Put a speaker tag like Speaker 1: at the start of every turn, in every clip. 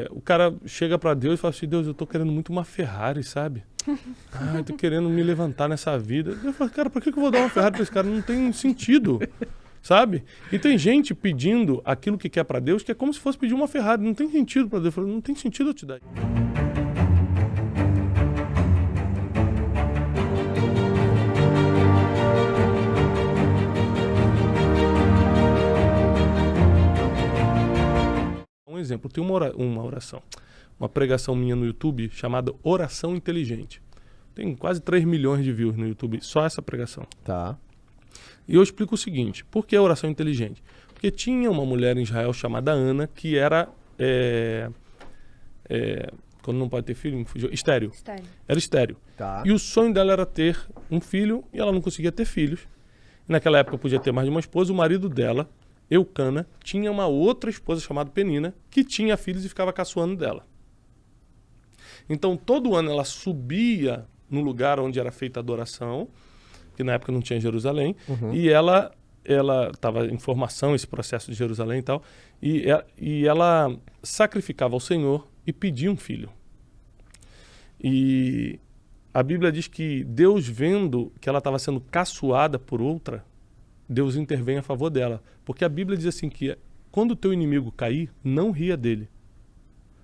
Speaker 1: O cara chega para Deus e fala assim, Deus, eu tô querendo muito uma Ferrari, sabe? Eu tô querendo me levantar nessa vida. Eu falo, cara, por que eu vou dar uma Ferrari para esse cara? Não tem sentido, sabe? E tem gente pedindo aquilo que quer para Deus, que é como se fosse pedir uma Ferrari. Não tem sentido para Deus. Eu falo, não tem sentido eu te dar. Um exemplo, tem uma oração, uma pregação minha no YouTube chamada Oração Inteligente. Tem quase 3 milhões de views no YouTube, só essa pregação.
Speaker 2: Tá.
Speaker 1: E eu explico o seguinte, por que a oração inteligente? Porque tinha uma mulher em Israel chamada Ana, que era, quando não pode ter filho, estéril. Era estéril.
Speaker 2: Tá.
Speaker 1: E o sonho dela era ter um filho, e ela não conseguia ter filhos. E naquela época podia ter mais de uma esposa, o marido dela, Eucana, tinha uma outra esposa chamada Penina, que tinha filhos e ficava caçoando dela. Então, todo ano ela subia no lugar onde era feita a adoração, que na época não tinha Jerusalém, e ela estava em formação, esse processo de Jerusalém e tal, e ela sacrificava ao Senhor e pedia um filho. E a Bíblia diz que Deus, vendo que ela estava sendo caçoada por outra, Deus intervém a favor dela. Porque a Bíblia diz assim que quando o teu inimigo cair, não ria dele.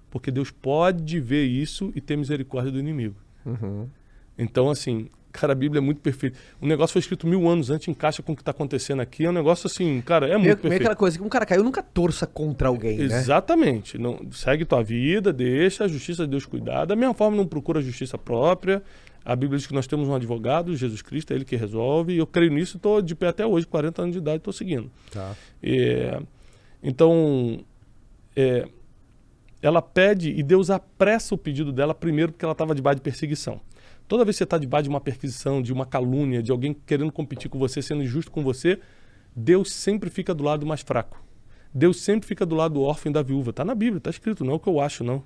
Speaker 1: Porque Deus pode ver isso e ter misericórdia do inimigo. Então, assim, cara, a Bíblia é muito perfeita. O negócio foi escrito 1000 anos antes, encaixa com o que está acontecendo aqui. É um negócio assim, cara, é muito perfeito.
Speaker 2: Meio aquela coisa que um cara caiu, nunca torça contra alguém, né?
Speaker 1: Exatamente. Não, segue tua vida, deixa a justiça de Deus cuidar. Da mesma forma, não procura a justiça própria. A Bíblia diz que nós temos um advogado, Jesus Cristo, é ele que resolve. E eu creio nisso e estou de pé até hoje, 40 anos de idade, estou seguindo.
Speaker 2: Tá.
Speaker 1: Então, ela pede e Deus apressa o pedido dela primeiro porque ela estava debaixo de perseguição. Toda vez que você está debaixo de uma perseguição, de uma calúnia, de alguém querendo competir com você, sendo injusto com você, Deus sempre fica do lado mais fraco. Deus sempre fica do lado do órfão e da viúva. Está na Bíblia, está escrito, não é o que eu acho, não.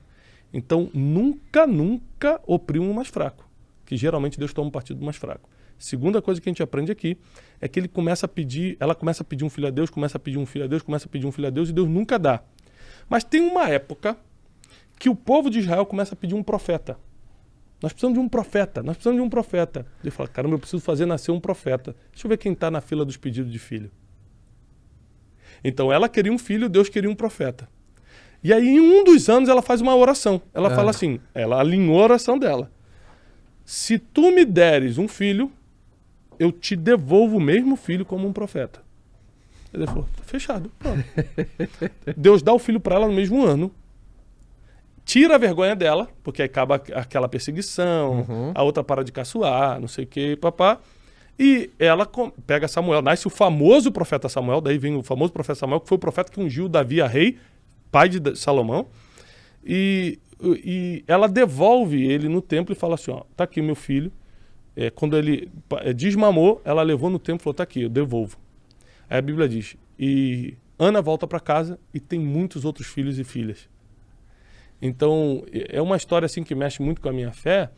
Speaker 1: Então, nunca oprima o mais fraco, que geralmente Deus toma um partido do mais fraco. Segunda coisa que a gente aprende aqui é que ela começa a pedir um filho a Deus, começa a pedir um filho a Deus, começa a pedir um filho a Deus e Deus nunca dá. Mas tem uma época que o povo de Israel começa a pedir um profeta. Nós precisamos de um profeta, nós precisamos de um profeta. Ele fala, caramba, eu preciso fazer nascer um profeta. Deixa eu ver quem está na fila dos pedidos de filho. Então ela queria um filho, Deus queria um profeta. E aí em um dos anos ela faz uma oração. Ela fala assim, ela alinhou a oração dela. Se tu me deres um filho, eu te devolvo o mesmo filho como um profeta. Ele falou, fechado, pronto. Deus dá o filho para ela no mesmo ano. Tira a vergonha dela, porque aí acaba aquela perseguição, a outra para de caçoar, não sei o que, papá. E ela pega Samuel, nasce o famoso profeta Samuel, daí vem o famoso profeta Samuel, que foi o profeta que ungiu Davi a rei, pai de Salomão. E ela devolve ele no templo e fala assim, ó, tá aqui meu filho. Quando ele desmamou, ela levou no templo e falou, tá aqui, eu devolvo. Aí a Bíblia diz, e Ana volta para casa e tem muitos outros filhos e filhas. Então, é uma história assim que mexe muito com a minha fé,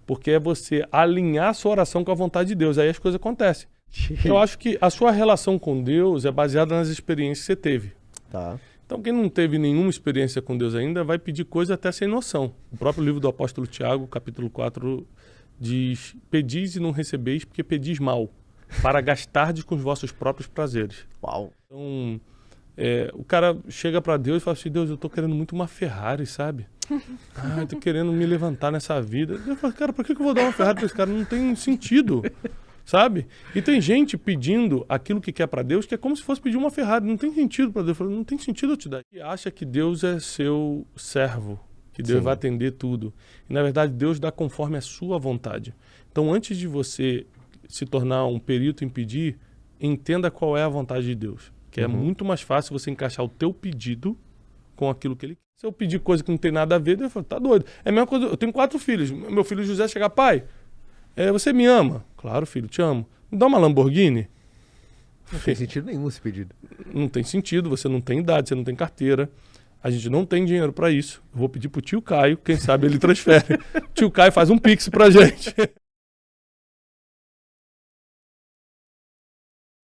Speaker 1: porque é você alinhar a sua oração com a vontade de Deus, aí as coisas acontecem. Eu acho que a sua relação com Deus é baseada nas experiências que você teve.
Speaker 2: Tá.
Speaker 1: Então, quem não teve nenhuma experiência com Deus ainda, vai pedir coisa até sem noção. O próprio livro do apóstolo Tiago, capítulo 4, diz, pedis e não recebeis, porque pedis mal, para gastardes com os vossos próprios prazeres.
Speaker 2: Uau.
Speaker 1: Então, o cara chega para Deus e fala assim, Deus, eu tô querendo muito uma Ferrari, sabe? Eu tô querendo me levantar nessa vida. Eu falo, cara, por que eu vou dar uma Ferrari para esse cara? Não tem sentido, sabe? E tem gente pedindo aquilo que quer para Deus, que é como se fosse pedir uma Ferrari. Não tem sentido para Deus. Eu falo, não tem sentido eu te dar. E acha que Deus é seu servo, que Deus vai atender tudo. E, na verdade, Deus dá conforme a sua vontade. Então, antes de você se tornar um perito em pedir, entenda qual é a vontade de Deus. Que é muito mais fácil você encaixar o teu pedido com aquilo que ele quer. Se eu pedir coisa que não tem nada a ver, ele fala, tá doido. É a mesma coisa, eu tenho 4 filhos. Meu filho José chega, pai, você me ama? Claro, filho, te amo. Me dá uma Lamborghini?
Speaker 2: Não tem sentido nenhum esse pedido.
Speaker 1: Não tem sentido, você não tem idade, você não tem carteira. A gente não tem dinheiro para isso. Eu vou pedir pro tio Caio, quem sabe ele transfere. Tio Caio faz um Pix pra gente.